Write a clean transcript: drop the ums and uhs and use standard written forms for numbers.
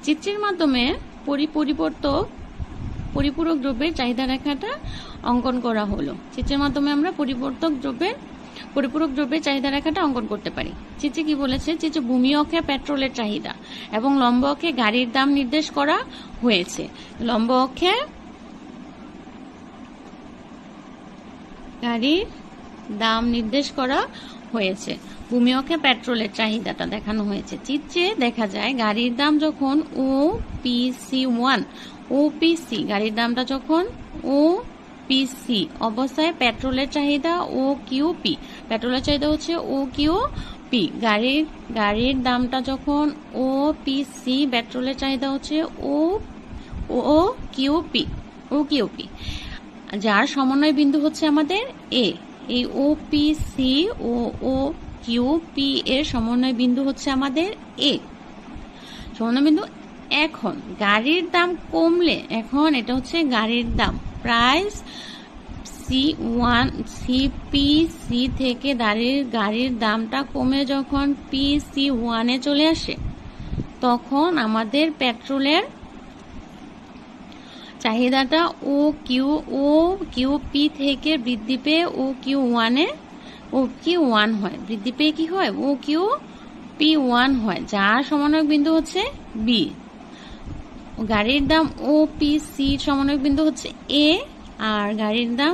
চিত্রের মাধ্যমে পরিপূরক দ্রব্যের চাহিদা রেখাটা অঙ্কন করা হলো। চিত্রের মাধ্যমে আমরা পরিপূরক দ্রব্যের চাহিদা রেখাটা অঙ্কন করতে পারি। চিত্রে কি বলেছে? চিত্রে ভূমি অক্ষে পেট্রোলের চাহিদা এবং লম্ব অক্ষে গাড়ির দাম নির্দেশ করা হয়েছে। লম্ব অক্ষে গাড়ির দাম নির্দেশ করা হয়েছে, ভূমি অক্ষে পেট্রোলের চাহিদাটা দেখানো হয়েছে। চিত্রে দেখা যায় গাড়ির দাম যখন ওপিসি গাড়ির দামটা যখন ওপিসি অবস্থায় পেট্রোলের চাহিদা OQP, পেট্রোলের চাহিদা হচ্ছে OQP, গাড়ির দামটা যখন OPC, পেট্রোলের চাহিদা হচ্ছে OQP, যার সমন্বয় বিন্দু হচ্ছে আমাদের A। এই OPC ও OQP এর সমন্বয় বিন্দু হচ্ছে আমাদের A, সমন্বয় বিন্দু। এখন গাড়ির দাম কমলে, এখন এটা হচ্ছে গাড়ির দাম, প্রাইস CPC থেকে গাড়ির দামটা কমে যখন PC1 এ চলে আসে, তখন আমাদের পেট্রোলের চাহিদাটা OQP থেকে বৃদ্ধি পেয়ে OQ1 হয়, বৃদ্ধি পেয়ে কি হয়? OQP1 হয়, যার সমন্বয়ক বিন্দু হচ্ছে B। গাড়ির দাম OPC সমন্বয়ক বিন্দু হচ্ছে A, আর গাড়ির দাম